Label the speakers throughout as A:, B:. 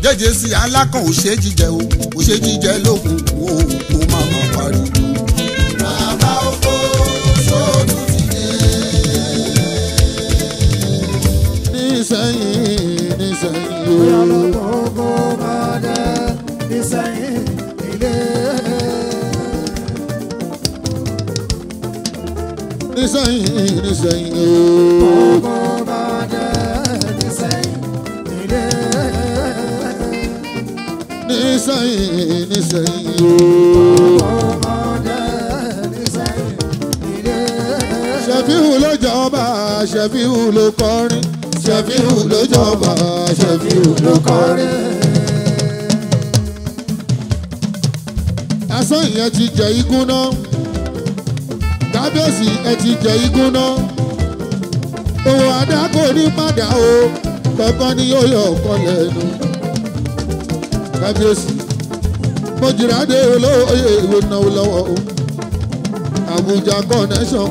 A: jẹ́jẹ́ sí alákàn ò ṣe jíjẹ o ò ṣe jíjẹ lókun o kò má má parí. bàbá oko sóòtú ti dé. nísẹ̀yìn nísẹ̀yìn o.
B: bóyá lọ́kọ̀ máa dẹ́ nísẹ̀yìn ilé.
A: nísẹ̀yìn nísẹ̀yìn o.
B: lọ́kọ̀ máa dẹ́ nísẹ̀yìn ilé.
A: nísẹ̀yìn nísẹ̀yìn o.
B: lọ́kọ̀ máa dẹ́ nísẹ̀yìn ilé.
A: Ṣẹ̀fíù ló jọba Ṣẹ̀fíù ló kọrin Ṣẹ̀fíù ló jọba Ṣẹ̀fíù ló kọrin. asán yẹn ti jẹ igún náà kábíyèsí ẹ ti jẹ igún náà owó adáko ní padà o kankan ni yóò yọ ọkọ lẹ́nu kábíyèsí Mojírádé olóyè ìwé náwó lọ́wọ́ o Àbújá connection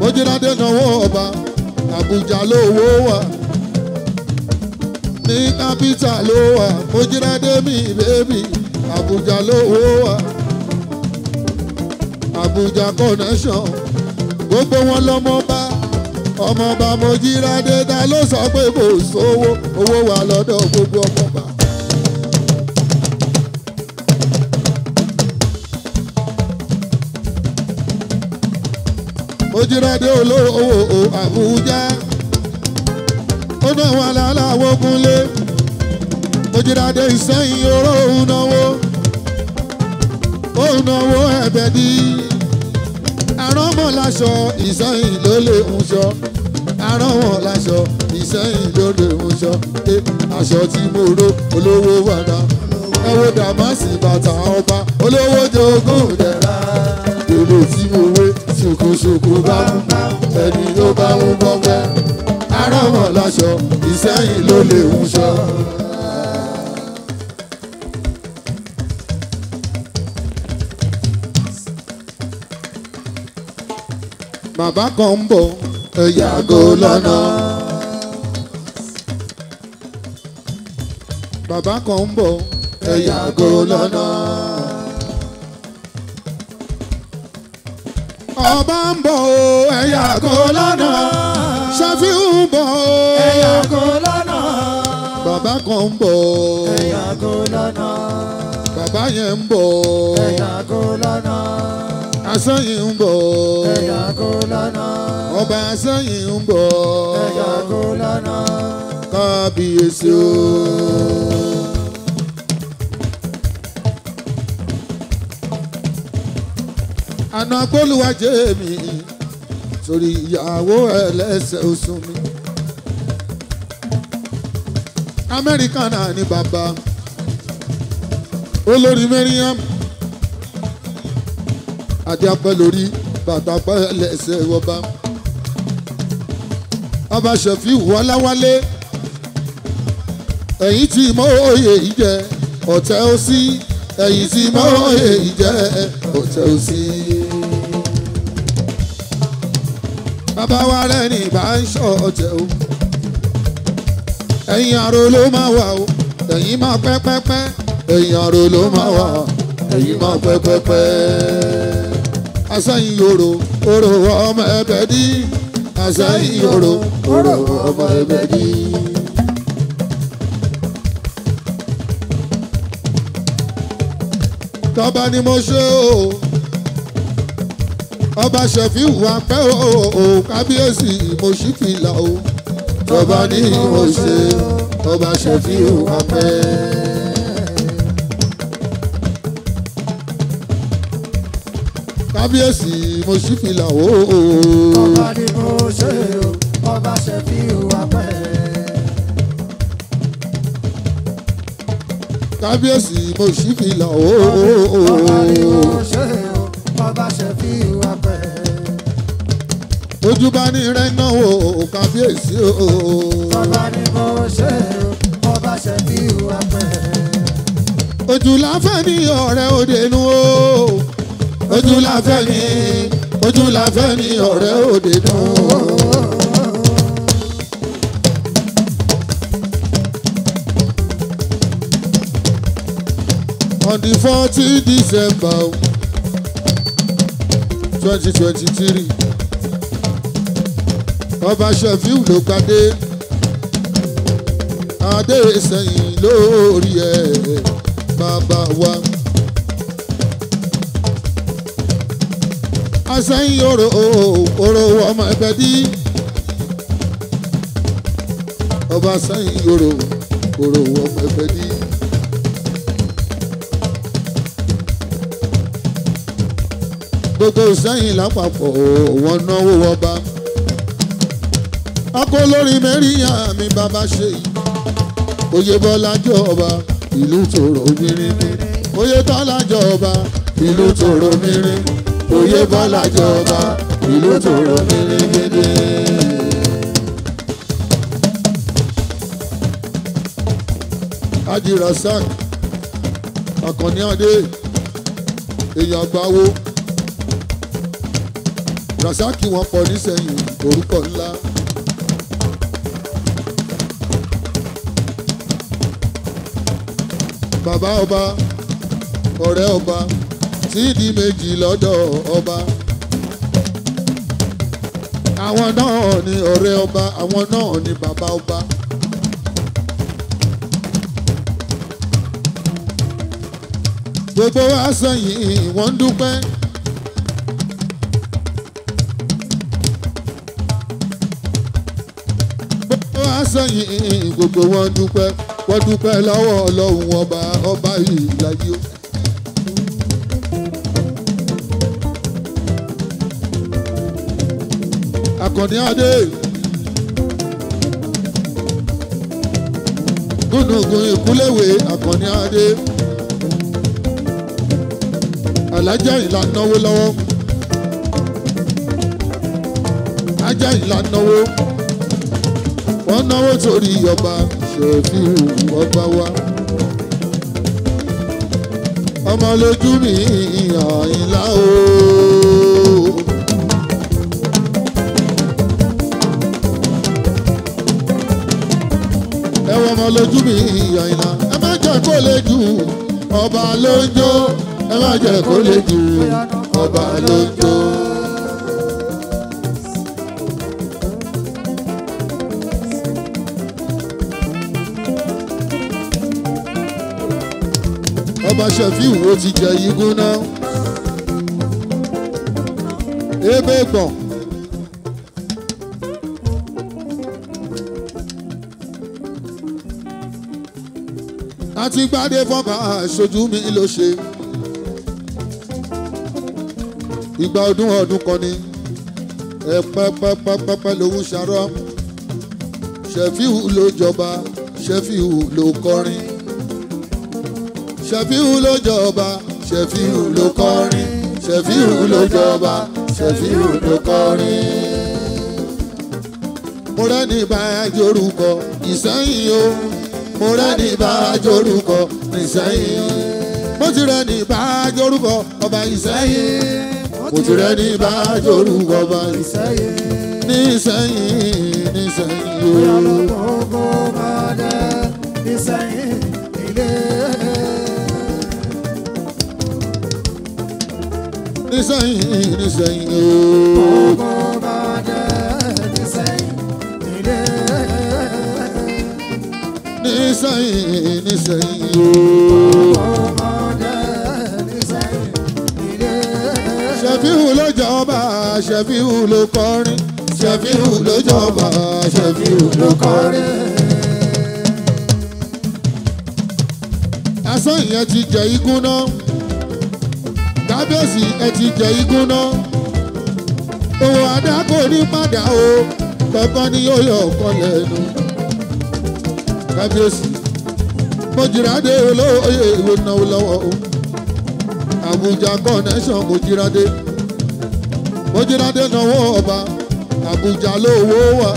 A: Mojírádé náwó ọba Àbújá lówó wà ní kápítà ló wà Mojírádé mi bébì Àbújá lówó wà Àbújá connection gbogbo wọn lọmọba ọmọọba Mojírádé ta ló sọ pé kò sówó owó wà lọ́dọ̀ gbogbo ọmọọba. Mojírádé olówó Àbújá ó náà wà láláwó kúnlé Mojírádé Ìsẹ́yìn oró òun náwó ẹ̀bẹ̀ dí aránmọ̀ láṣọ Ìsẹ́yìn ló lè ń ṣọ aránmọ̀ láṣọ Ìsẹ́yìn ló lè ń ṣọ aṣọ tí mo ró olówó wàdà ẹ wo dàmásì bàtà ọba olówó jogún dẹ̀ra èlò tí mo wé ṣùkúṣùkú bá mú ẹni ló bá mú bọ́pẹ́ aránmọ̀ láṣọ Ìsẹ́yìn ló lè ń ṣọ. bàbá kan ń bọ̀ ẹ yàgò lọ́nà. bàbá kan ń bọ̀ ẹ yàgò lọ́nà. ọba ń bọ̀ o ẹ yàgò lọ́nà. Ṣẹ́fíù ń bọ̀ o
B: ẹ yàgò lọ́nà.
A: bàbá kan ń bọ̀
B: ẹ yàgò lọ́nà.
A: bàbá yẹn ń bọ̀
B: ẹ yàgò lọ́nà.
A: Asẹ́yìn ń bọ̀
B: ẹ yàgò lọ́nà.
A: ọba Asẹ́yìn ń bọ̀
B: ẹ yàgò lọ́nà.
A: kábíyèsí o. àná agbóluwájẹ́ mi sórí ìyàwó ẹlẹ́sẹ̀ oṣù mi Amẹ́ríkà náà ní bàbá olórí Mariam adé apẹ́ lórí bàtà apẹ́ ẹlẹ́sẹ̀ wọba ọba Ṣẹ̀fíù Ọláwálé ẹ̀yìn tí mọ́ òye yìí jẹ́ ọ̀tẹ̀ ó sí ẹ̀yìn tí mọ́ òye yìí jẹ́ ọ̀tẹ̀ ó sí. bàbá wa rẹ̀ ní ìbá ń ṣọ́ ọ̀tẹ̀ o ẹ̀yìn àrò ló máa wà o ẹ̀yìn máa pẹ́pẹ́pẹ́ ẹ̀yìn àrò ló máa wà ẹ̀yìn máa pẹ́pẹ́pẹ́. Asẹ́yìn òrò òrò ọmọ ẹbẹ̀ dí Asẹ́yìn òrò òrò ọmọ ẹbẹ̀ dí. tọ́ba ni mo ṣe o ọba Ṣẹ̀fíù wà pẹ́ o kábíyèsí mo ṣí fìlà o tọ́ba ni mo ṣe ọba Ṣẹ̀fíù wà pẹ́. kábíyèsí mo ṣí fìlà o.
B: ọba ni mo ṣe o ọba Ṣẹ̀fíù wà pẹ́.
A: kábíyèsí mo ṣí fìlà o.
B: ọba ni mo ṣe o ọba Ṣẹ̀fíù wà pẹ́.
A: ojú bá ní rẹ náwó kábíyèsí o.
B: ọba ni mo ṣe o ọba Ṣẹ̀fíù wà pẹ́.
A: ojú la fẹ́ ní ọ̀rẹ́ òde nu o. ojú la fẹ́ ní ọ̀rẹ́ òde nu o. on the 14th December 2023 ọba Ṣẹ̀fíù ló gbadé adé sẹ́yìn lórí ẹ̀ bàbá wa. Asẹ́yìn oró ọmọ ẹ̀bẹ̀ dí ọba sẹ́yìn oró ọmọ ẹ̀bẹ̀ dí. Gbogbo Ìṣẹ̀yìn lápapọ̀ wọn náwó ọba. Akó lórí mẹ́rìnyà mi bàbá ṣe yìí. Oyèbọ́lá jọba ìlú tòrò mìíràn. Oyètọ́lá jọba ìlú tòrò mìíràn. Oyèbọ́lá jọba ìlú tòrò mìíràn. Haji Rasaq Akànní Adé èèyàn àgbáwo Rasaq wọn pọ̀ nísẹ̀yìn orúkọ ńlá. Bàbá ọba ọ̀rẹ́ ọba tí di méjì lọ́dọ̀ ọba. Àwọn náà ni ọ̀rẹ́ ọba, àwọn náà ni bàbá ọba. Gbogbo wa sẹ́yìn wọ́n ń dúpẹ́. Gbogbo wa sẹ́yìn gbogbo wọn dúpẹ́. Wọ́n dúpẹ́ lọ́wọ́ Ọlọ́run ọba ìlàyé o. Akànní Adé gúnùgún ìkúléwé Akànní Adé alájà ìlà náwó lọ́wọ́ ajá ìlà náwó wọ́n náwó torí ọba Ṣẹ̀fíù ọba wa ọmọ lójú mi Àyìnlá o. Ẹwọ́n ọmọ lójú mi Àyìnlá ẹ má jẹ́ kó lè jù ọba ló ń jó ẹ má jẹ́ kó lè jù ọba ló ń jó. Ọba Ṣẹ̀fíù ó ti jẹ igún náà ebe gbọ̀n. Àti gbádé fọ́nká aṣojú mi ló ṣe. Ìgbà ọdún kan ni ẹ pẹ́pẹ́pẹ́pẹ́ lòun ṣàrọ̀. Ṣẹ̀fíù ló jọba, Ṣẹ̀fíù ló kọrin. Ṣẹ̀fíù ló jọba, Ṣẹ̀fíù ló kọrin. Ṣẹ̀fíù ló jọba, Ṣẹ̀fíù ló kọrin. Mo rẹ́ni bá jorúkọ Ìṣẹ̀yìn o. Mo rẹ́ni bá jorúkọ Ìṣẹ̀yìn. Mo ti rẹ́ni bá jorúkọ ọba Ìṣẹ̀yìn. Mo ti rẹ́ni bá jorúkọ ọba Ìṣẹ̀yìn. Ní Ìṣẹ̀yìn, ní Ìṣẹ̀yìn o.
B: Gbogbo bàdé Ìṣẹ̀yìn ilé.
A: Ní Ìṣẹ̀yìn, ní Ìṣẹ̀yìn o.
B: Gbogbo bàdé Ìṣẹ̀yìn ilé.
A: Ní Ìṣẹ̀yìn, ní Ìṣẹ̀yìn o. Ṣẹ̀fíù ló jọba, Ṣẹ̀fíù ló kọrin. Ṣẹ̀fíù ló jọba, Ṣẹ̀fíù ló kọrin. Asán yẹn ti jẹ igún náà. Kábíyèsí ẹ ti jẹ igún náà. Òwò àdá kò ní padà o. Kọ̀ọ̀kan ni yóò yọ ọ̀kan lẹ́nu. Kábíyèsí Mojírádé olóyè ìwé náwó lọ́wọ́ o. Àbújá connection Mojírádé náwó ọba Àbújá lówó wà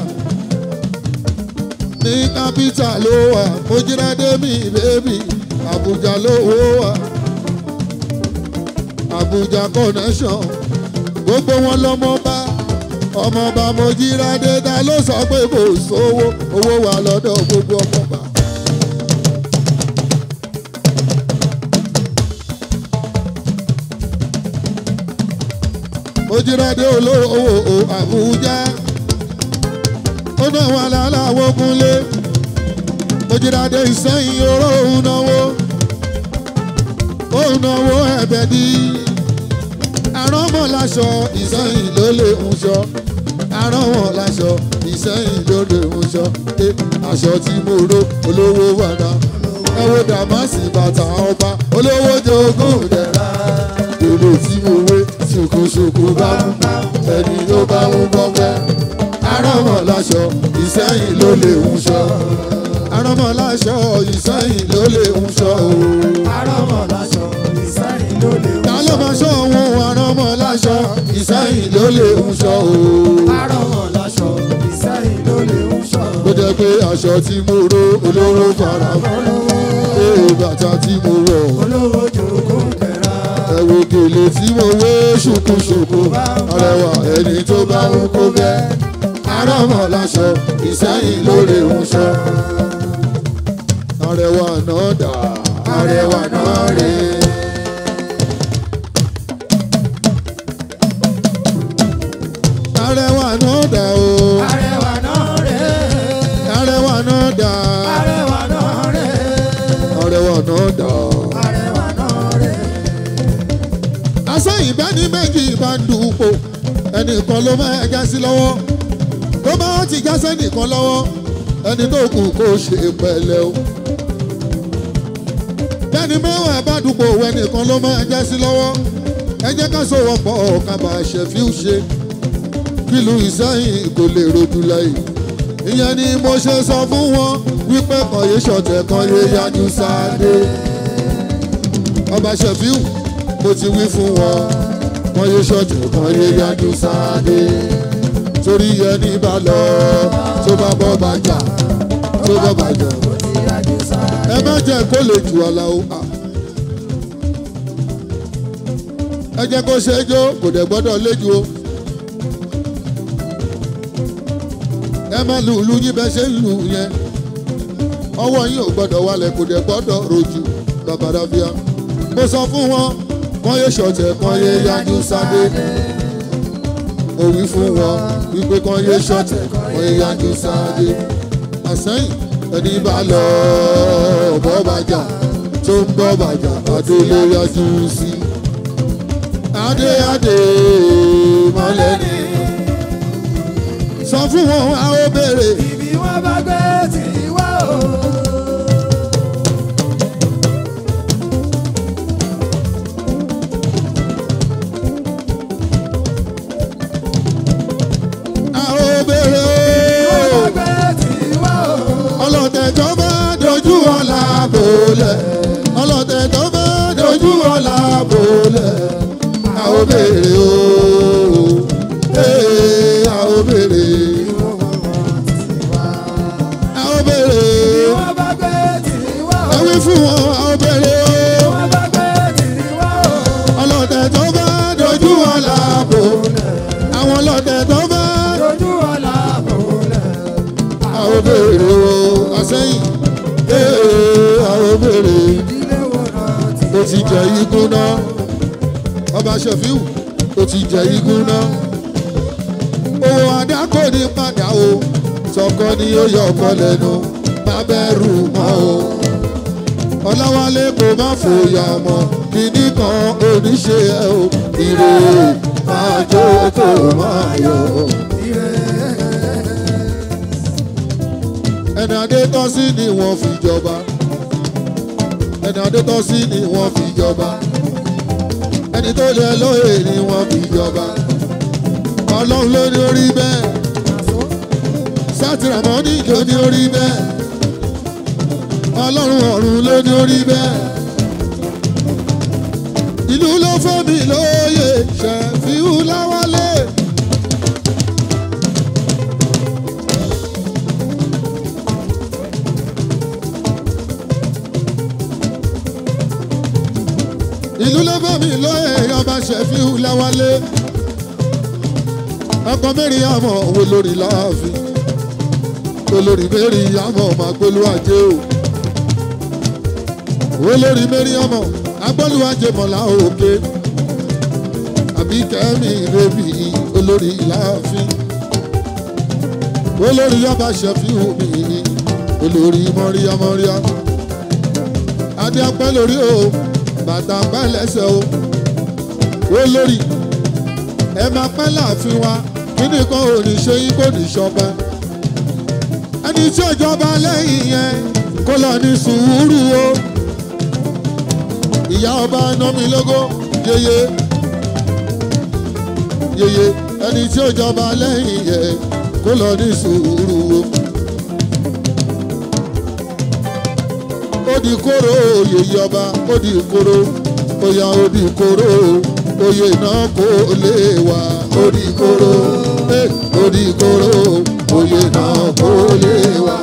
A: ní kápítà ló wà. Mojírádé mi bébì Àbújá lówó wà. Àbújá connection gbogbo wọn lọ́mọba ọmọọba Mojírádé ta ló sọ pé kò sówó owó wà lọ́dọ̀ gbogbo ọmọọba. Mojírádé olówó Àbújá ó náwó aláwọ̀ kúnlé Mojírádé Ìsẹ́yìn oró ó náwó Ẹ̀bẹ̀dì aránmọ̀ láṣọ Ìsẹ́yìn ló lè ń ṣọ aránmọ̀ láṣọ Ìsẹ́yìn ló lè ń ṣọ aṣọ tí mo ró olówó wàdà ẹ wo dàmásì bàtà ọba olówó jogún dẹ̀ra èlò tí mo wé ṣùkúṣùkú bá mú ẹni tó bá mú bọ́pẹ́ aránmọ̀ láṣọ Ìsẹ́yìn ló lè ń ṣọ aránmọ̀ láṣọ Ìsẹ́yìn ló lè ń ṣọ
B: aránmọ̀ láṣọ Ìsẹ́yìn ló lè ń ṣọ.
A: ta ló máa ṣọ́ òun aránmọ̀ láṣọ Ìsẹ́yìn ló lè ń ṣọ
B: aránmọ̀ láṣọ Ìsẹ́yìn ló lè ń ṣọ.
A: ó jẹ́ pé aṣọ tí mo ró olówó fara mọ́ bàtà tí mo wọ̀
B: olówó jogún dẹ̀ra
A: ẹ wo gèlè tí mo wé ṣùkúṣùkú arẹwà ẹni tó bá ń kó bẹ́ aránmọ̀ láṣọ Ìsẹ́yìn ló lè ń ṣọ arẹwà náà dà arẹwà náà rè arẹwà náà dà o
B: arẹwà náà rè
A: arẹwà náà dà
B: arẹwà náà rè
A: arẹwà náà dà.
B: arẹwà náà rè.
A: Asẹ́yìn bẹ́ẹ̀ ni méjì bá ń dùpò ẹnìkan ló máa já sí lọ́wọ́ tó bá wọ́n ti já sẹ́nìkan lọ́wọ́ ẹni tó kù kó ṣe pẹ̀lẹ́ o. Bẹ́ẹ̀ni mẹ́wàá bá dùpò ẹnìkan ló máa já sí lọ́wọ́ ẹ jẹ́ ká sọ̀wọ́pọ̀ ká bá Ṣẹ̀fíù ṣe kílù Ìsẹ́yìn kò lè rojú lẹ́yìn. Ìyẹn ni mo ṣe sọ fún wọn wípé kan yé ṣọ̀tẹ̀ kan yé yájú sáadé. Ọba Ṣẹ̀fíù mo ti wí fún wọn wọn yé ṣọ̀tẹ̀ kan yé yájú sáadé. Torí ẹni bá lọ tó bá bọ́ bàjá tó bọ́ bàjá. Ẹ má jẹ́ kó lè jù ọ̀la o. Ẹ jẹ́ kó ṣe é jó kò dẹ̀ gbọ́dọ̀ léjú o. Ẹ má lu ìlú yín bẹ́ẹ̀ ṣe ń lù yẹn. Ọwọ́ yín ò gbọ́dọ̀ wálẹ̀ kò dẹ̀ gbọ́dọ̀ rojú bàbàdàbíà. Mo sọ fún wọn wọ́n yé ṣọ̀tẹ̀ kan yé yájú sáadé. Mo wí fún wọn wípé kan yé ṣọ̀tẹ̀ kan yé yájú sáadé. Àsẹ́yìn ẹni bá lọ bọ́ bàjá tó ń bọ́ bàjá adé ló yájú sí. Adé adé mọ́lẹ̀ ni. Sọ fún wọn a ó béèrè.
B: ibi wọn bá gbé tí wá o.
A: A ó béèrè o.
B: ibi wọn bá gbé tí wá o.
A: Ọlọ́tẹ̀ tó bá dojú ọ̀la bolẹ̀. Ọlọ́tẹ̀ tó bá dojú ọ̀la bolẹ̀. A ó béèrè o. A ó béèrè. A ó béèrè.
B: ibi wọn bá gbé tí wá o.
A: Ẹ wí fún wọn a ó béèrè o.
B: ibi wọn bá gbé tí wá o.
A: Ọlọ́tẹ̀ tó bá dojú ọ̀la bolẹ̀. Àwọn ọlọ́tẹ̀ tó bá
B: dojú ọ̀la bolẹ̀.
A: a ó béèrè o. Àsẹ́yìn a ó béèrè.
B: ìdílé wo náà ti
A: Ó ti jẹ igun náà. Ọba Ṣẹ̀fíù ó ti jẹ igun náà. Owó àdákò ní padà o. Sọkọ ni ó yọ ọkọ lẹ́nu. Má bẹ̀rù mọ́ o. Ọláwálé kò má fòyà mọ́. Kìíní kan oníṣe ẹ o. Ire máa jó kó máa yọ. Ẹni adé tọ́ sí ni wọ́n fi jọba. Ẹni adé tọ́ sí ni wọ́n fi jọba. Ẹni tó lẹ lóye ni wọ́n fi jọba. Ọlọ́run ló ní orí bẹ́ẹ̀. Sátìràmọ́nì ló ní orí bẹ́ẹ̀. Ọlọ́run ọ̀run ló ní orí bẹ́ẹ̀. Ìlú ló fẹ́ mi lóye Ṣẹ̀fíù Láwálé. Ìlú ló fẹ́ mi lóye Ọba Ṣẹ̀fíù Láwálé. Ọkọ mẹ́rin àmọ́ wo lórí láàfin. Olórí mẹ́rin àmọ́ máa gbólú ajé o. Olórí mẹ́rin àmọ́ agbólú ajé mọ̀lá òkè. Àbíkẹ́mi bèbí olórí láàfin olórí ọba Ṣẹ̀fíù mi olórí mọ́ríyámọ́ríyá adé apẹ́ lórí o bàtà apẹ́ lẹ́sẹ̀ o olórí ẹ máa pẹ́ láàfin wa kíni kan ò ní ṣe yín kò ní ṣọpẹ́ ẹni tí ó jọba lẹ́yìn yẹn kó lọ ní sùúrù o ìyá ọba ná mi lógo yeye yeye ẹni tí ó jọba lẹ́yìn yẹn kó lọ ní sùúrù o. Ó di kóró yeye ọba ó di kóró oya ó di kóró oyè náà kò lè wá ó di kóró ó di kóró oyè náà kò lè wá.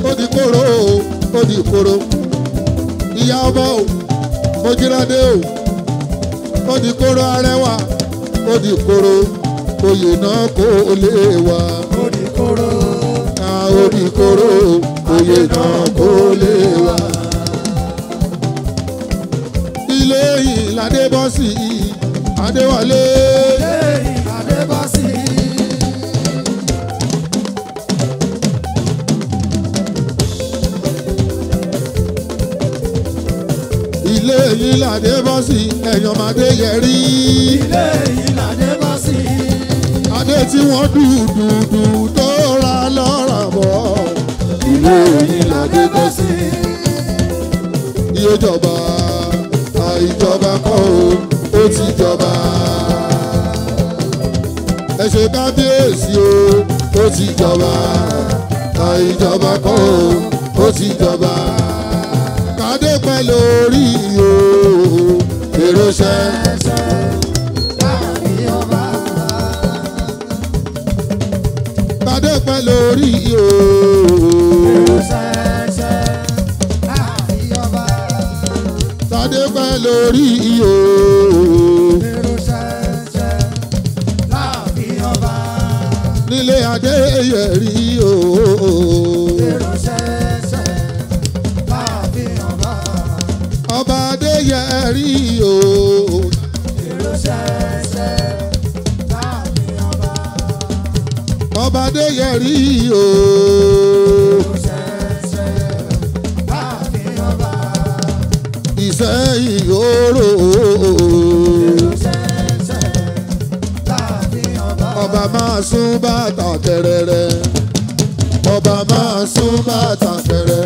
A: Ó di kóró ó di kóró ìyá ọba o Mojírádé o ó di kóró arẹwà ó di kóró oyè náà kò lè wá.
B: Ó di kóró.
A: Ó di kóró oyè náà kò lè wá. Ilé yìí ládé bọ́ sí Adéwálé.
B: Ilé yìí ládé bọ́ sí.
A: Ilé yìí ládé bọ́ sí ẹ̀yàn màdé yẹrí.
B: Ilé yìí ládé bọ́ sí.
A: Adé tí wọ́n dùdùdù tó ra lọ́ra bọ̀. Ilé yìí ládé bọ́ sí. Iye jọba àìjọba kọ́ o ó ti jọba. Ẹ ṣe kábíyèsí o ó ti jọba àìjọba kọ́ o ó ti jọba. Kádé pẹ́ lórí o èrò ṣẹ́ṣẹ́. Kádé pẹ́ lórí o èrò ṣẹ́ṣẹ́. Kádé pẹ́ lórí o
B: èrò ṣẹ́ṣẹ́ láàfin ọba.
A: Nílé Adéyẹrí o
B: èrò ṣẹ́ṣẹ́ láàfin ọba.
A: Ọba Adéyẹrí o
B: èrò ṣẹ́ṣẹ́ láàfin ọba.
A: Ọba Adéyẹrí o
B: èrò ṣẹ́ṣẹ́ láàfin ọba.
A: Ìṣẹ́yìn òró
B: èrò ṣẹ́ṣẹ́ láàfin ọba.
A: ọba máa sún bàtà kẹrẹrẹ ọba máa sún bàtà kẹrẹ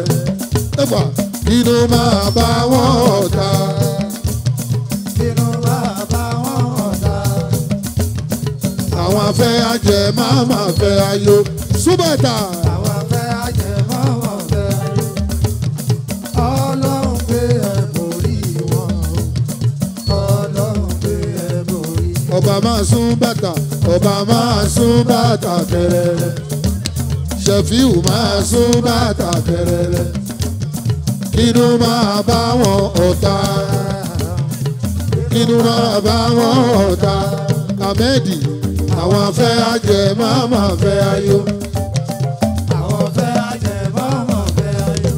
A: ẹgbà inú máa bá wọn ọ̀tá.
B: Inú bàbá wọn ọ̀tá.
A: Àwọn afẹ́ ajẹ máa máa fẹ́ ayọ̀ súbàtà.
B: Àwọn afẹ́ ajẹmọ́ wọn fẹ́ ayé. Ọlọ́run gbé ẹ borí wọn. Ọlọ́run gbé ẹ borí.
A: Ọba máa sún bàtà ọba máa sún bàtà kẹrẹrẹ Ṣẹ̀fíù máa sún bàtà kẹrẹrẹ inú máa bá wọn ọ̀tá inú máa bá wọn ọ̀tá. Ahmedi àwọn afẹ́ ajẹ máa máa fẹ́ ayọ̀.
B: Àwọn afẹ́ ajẹmọ́ wọn fẹ́ ayé.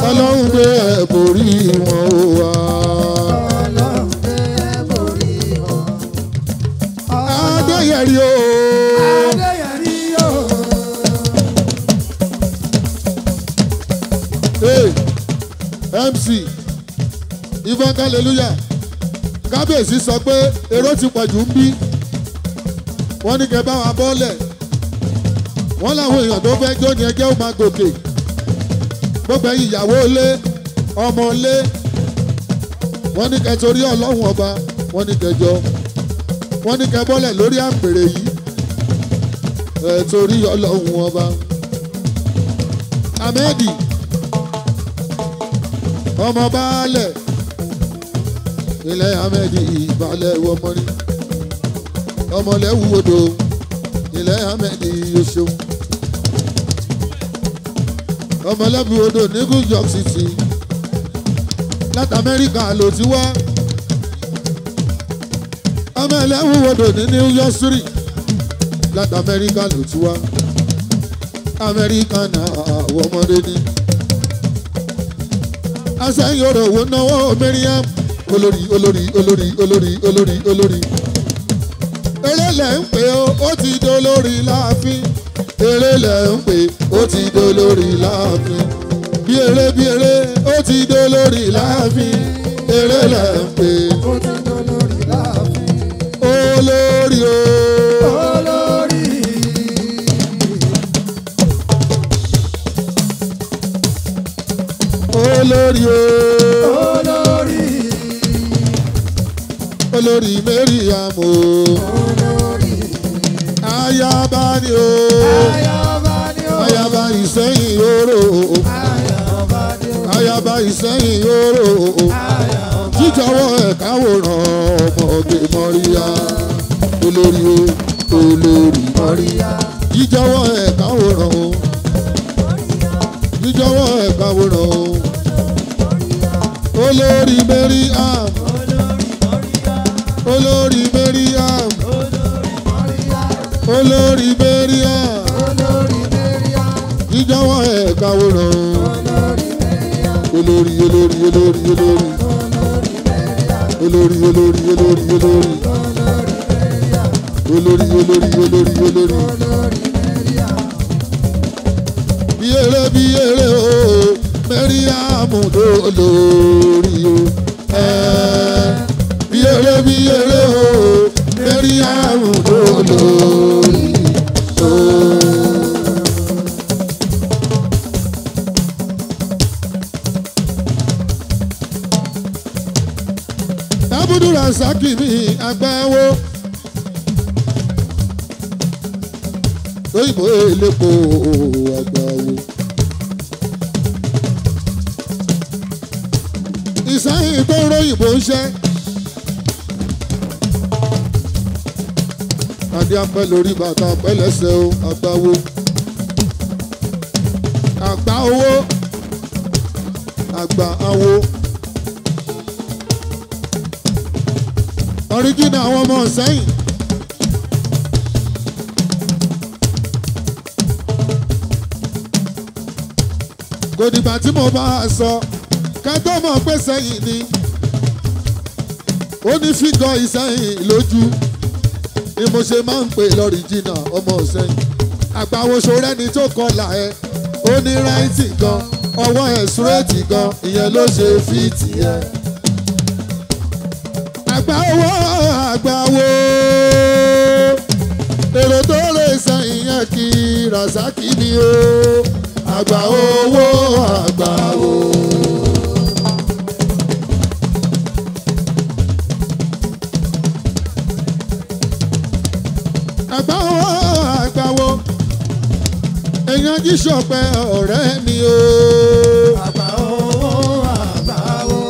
A: Ọlọ́run gbé ẹ borí wọn ó wá.
B: Ọlọ́run gbé ẹ borí wọn.
A: Adéyẹrí o.
B: Adéyẹrí o.
A: Hey, MC Ivan hallelujah kábíyèsí sọ pé èrò ti pọ̀jù ń bí wọ́n ní kẹ́ bá wa bọ́ọ̀lẹ̀ wọ́n láwọn èèyàn tó fẹ́ jó ní ẹjẹ́ ó máa gòkè gbogbo ẹ̀yin ìyàwó ilé ọmọ ilé wọ́n ní kẹ́ torí ọlọ́run ọba wọ́n ní kẹ́ jọ wọ́n ní kẹ́ bọ́ọ̀lẹ̀ lórí àpèrè yìí torí ọlọ́run ọba. Ahmedi ọmọ baálẹ̀ ilẹ̀ Ahmedi ìbàlẹ̀ wọmọrí ọmọlẹ́wù odò ilẹ̀ Ahmedi yosò ọmọlẹ́wù odò ní New York City láti Amẹ́ríkà ló ti wá ọmọlẹ́wù odò ní New York City láti Amẹ́ríkà ló ti wá Amẹ́ríkà náà àwọn ọmọdé ní. asẹ́yìn orò wo náwó Mariam olórí olórí olórí olórí olórí olórí eré lẹ̀ ń pè ó ti dolórí láàfin eré lẹ̀ ń pè ó ti dolórí láàfin bí eré ó ti dolórí láàfin eré lẹ̀ ń pè
B: ó ti dolórí láàfin.
A: olórí o.
B: Olórí.
A: olórí o.
B: Olórí.
A: olórí Mariam o.
B: Olórí.
A: ayaba ni o.
B: Ayaba ni o.
A: ayaba Ìsẹ́yìn orò.
B: Ayaba ni o.
A: ayaba Ìsẹ́yìn orò.
B: Ayaba.
A: jíjọwọ́ ẹ̀ka wòran ọmọge Mọ́ríyá olórí o. olórí
B: Mọ́ríyá.
A: jíjọwọ́ ẹ̀ka wòran o. jíjọwọ́ ẹ̀ka wòran o. olórí Mariam. olórí Mariam. olórí Mariam.
B: Olórí Mẹ́ríà.
A: jíjọwọ́ ẹ̀ka wòran o.
B: Olórí Mẹ́ríà.
A: olórí olórí olórí olórí
B: Olórí Mẹ́ríà.
A: olórí olórí olórí olórí
B: Olórí Mẹ́ríà.
A: olórí olórí olórí olórí
B: Olórí Mẹ́ríà.
A: bí eré o Mariam tó olórí o bí eré o Mariam tó olórí o. Abudu Rasaki mi agbáwo lóyìnbó elépo agbáwo Ìsẹ́yìn tó róyìnbó ń ṣe adé apẹ́ lórí bàtà apẹ́ lẹ́sẹ̀ o agbáwo àgbà owó àgbà awo. Ọ̀ríjìnà àwọn ọmọ Ìsẹ́yìn. Kò dìgbà tí mo bá a sọ ká tó mọ̀ pé Ìsẹ́yìn ni ó ní fígọ̀ Ìsẹ́yìn lójú ni mo ṣe máa ń pè lọ́ríjìnà ọmọ Ìsẹ́yìn. Àgbàwoṣo rẹ́ni tó kọlà ẹ ó ní ráìtì gan ọwọ́ ẹ̀ súrẹ́ẹ̀tì gan ìyẹn ló ṣe fíìtì ẹ. Àgbàwo àgbàwo èrò tó lè sẹ́yìn yẹn kí Rasaki ni o. Àgbàwo àgbàwo. Àgbàwo àgbàwo èèyàn jí ṣọpẹ́ ọ̀rẹ́ mi o.
B: Àgbàwo. Àgbàwo.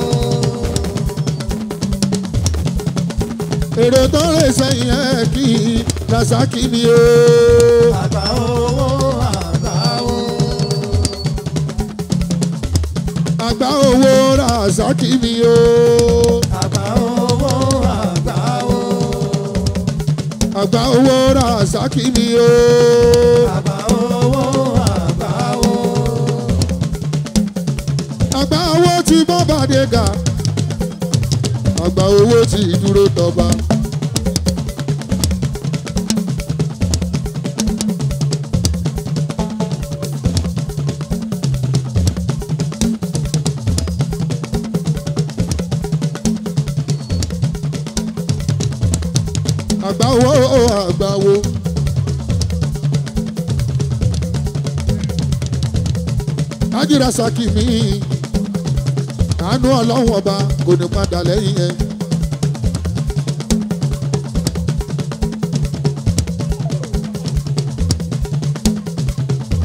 A: Èrò tó lè sẹ́yìn ẹ̀ kí Rasaki ni o.
B: Àgbàwo. Àgbàwo.
A: Àgbà owó Rasaki ni o.
B: Àgbàwo. Àgbàwo.
A: Àgbà owó Rasaki ni o.
B: Àgbàwo. Àgbàwo.
A: Àgbà owó tí bọ́bà dé ga. Àgbà owó tí dúró tọba. Àgbà owó àgbà owó. Hájì Rasaki mi àánú Ọlọ́run ọba kò ní padà lẹ́yìn ẹ̀.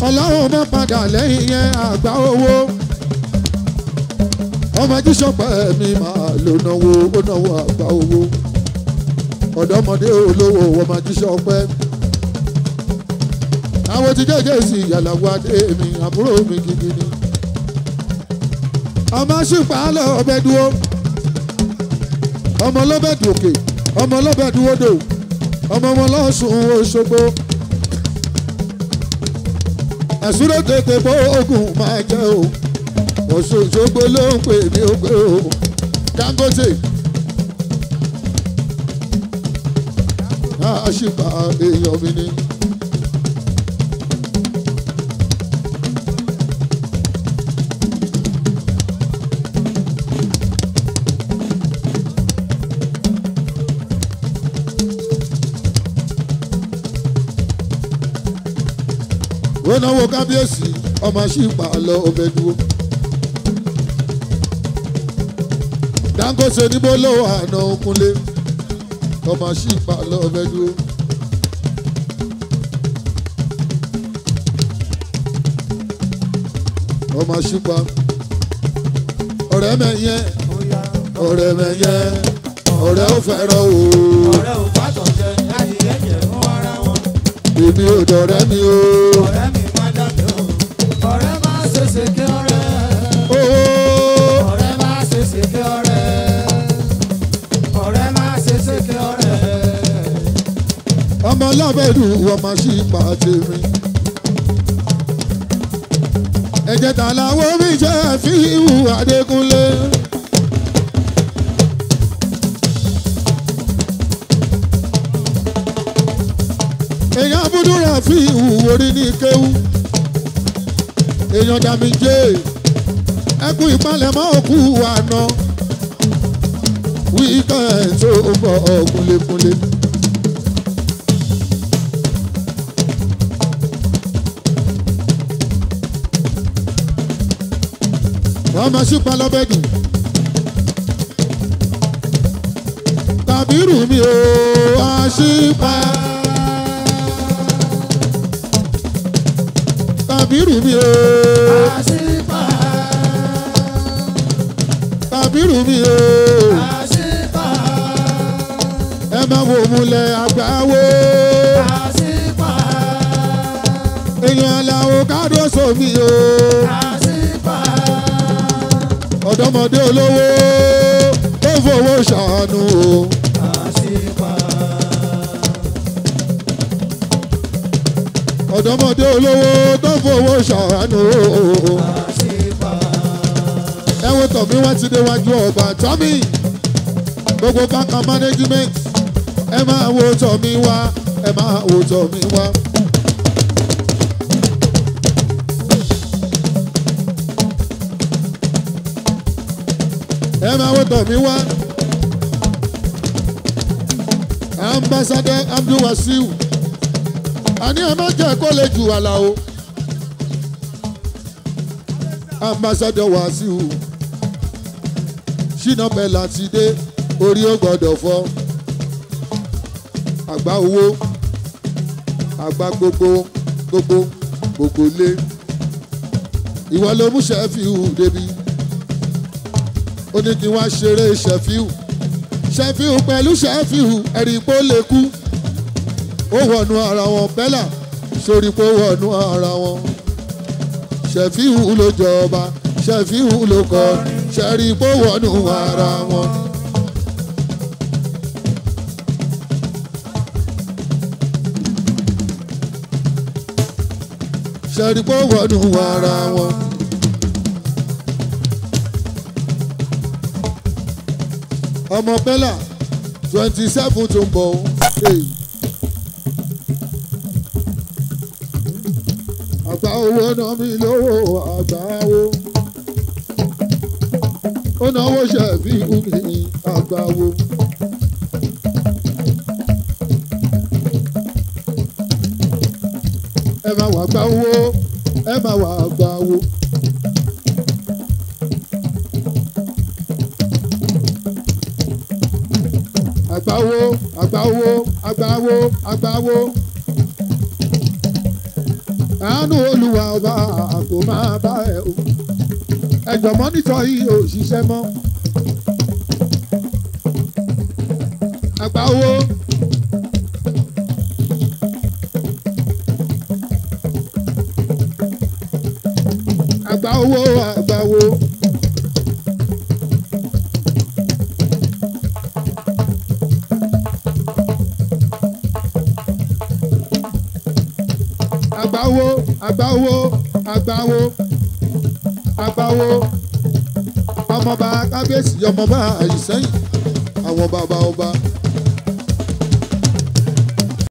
A: Ọlọ́run má padà lẹ́yìn ẹ̀ àgbà owó. Ọmọ jíṣọpẹ́ mi máa lò náwó ó náwó àgbà owó. Ọ̀dọ́mọdé olówó ọmọ jíṣọpẹ́. Àwọn ti jẹ́jẹ́ sí ìyàlàwọ̀ adé mi àbúrò mi gidi ni. Ọmọ ṣùpá lọ ọbẹ̀ dúró. Ọmọ lọ́bẹ̀ dòkè. Ọmọ lọ́bẹ̀ dúró dò. Ọmọ wọn lọ́sùn Òṣogbo. Ẹ̀sùn ló tètè bó ogun máa jẹ́ o. Ọ̀ṣun Òṣogbo ló ń pè mí ó pé o Dangote àṣìpà èèyàn mi ni. Ó náwó kábíyèsí ọmọ àṣìpà lọ ọbẹ̀ dúró. Dangote níbo ló wà àná Kúnlé ọmọ àṣìpà lọ ọbẹ̀ dúró. Ọmọ àṣìpà ọ̀rẹ́ mẹ́yẹ ọ̀rẹ́ mẹ́yẹ ọ̀rẹ́ ò fẹ́ràn o.
B: ọ̀rẹ́ ò pàtó jẹ láti ẹ̀jẹ̀ fún ara wọn.
A: Èmi ò dọ̀rẹ́ mi o.
B: ọ̀rẹ́ mi má dàbí o. ọ̀rẹ́ má ṣe ṣe kí ọ̀rẹ́. ọ̀rẹ́ má ṣe ṣe kí ọ̀rẹ́. ọ̀rẹ́ má ṣe ṣe kí ọ̀rẹ́.
A: Ọmọ lábẹ́rù ọmọ àṣìpà tèmi. Ẹ̀jẹ̀ tàlàwọ́ mi jẹ́ Fíìhù Adékúnlé. Èèyàn Búdúrà Fíìhù orí ní kéwú. Èèyàn dàmí jẹ́ ẹkú ìpalẹ̀mọ́ òkú àná. Wíkẹ̀ tó bọ̀ kúnlékúnlé. Ọmọ ṣùpá lọ́bẹ̀dù Kàbírù mi ò àṣìpá. Kàbírù mi ò
B: àṣìpá.
A: Kàbírù mi ò
B: àṣìpá.
A: ẹ máa wò múlẹ̀ àgbáwó.
B: àṣìpá.
A: Èèyàn Àlàó Kádóso mi ò
B: àṣìpá.
A: ọ̀dọ́mọdé olówó tó fowó ṣàánú o.
B: àṣìpá.
A: Ọ̀dọ́mọdé olówó tó fowó ṣàánú o.
B: àṣìpá.
A: Ẹ wo tọ̀mí wá ti déwájú ọba tọ́mí gbogbo kankan management ẹ máa wo tọ̀mí wá ẹ máa wo tọ̀mí wá. Ẹ máa wo tọ̀mí wá. Ambassador Abdulwasiu àní ẹ má jẹ́ kó lè jù Àlàó. Ambassador Wasiu Ṣínà Bẹ́lá ti dé orí ó gbọ́dọ̀ fọ́. Àgbà owó àgbà gbogbo lé ìwọ ló mú Ṣẹ́fíù débi. Ó ní kí wá ṣeré Ṣẹ́fíù pẹ̀lú Ṣẹ́fíù ẹ̀rí pó lè kú. Ó wọnú ara wọn Bẹ́lá sórí pó wọnú ara wọn. Ṣẹ́fíù ló jọba Ṣẹ́fíù ló kọrin ṣẹ́rí pó wọnú ara wọn. Ṣẹ́rí pó wọnú ara wọn. Ọmọ Bẹ́lá 27 tó ń bọ̀ ọ́. Àgbà owó ná mi lówó àgbà owó. Ó náwó Ṣẹ́fíù mi àgbà owó. Ẹ máa wà àgbà owó, ẹ máa wà àgbà owó. Àgbáwo àgbáwo àgbáwo àgbáwo àánú Olúwa ọba kò máa bá ẹ o. Ẹjọ́ mọ́nítọ̀ yìí ò ṣiṣẹ́ mọ́. Àgbáwo àgbáwo àgbáwo. Àgbáwo àgbáwo àgbáwo àgbáwo ọmọọba kábíyèsí ọmọọba Ìsẹ́yìn àwọn bàbá ọba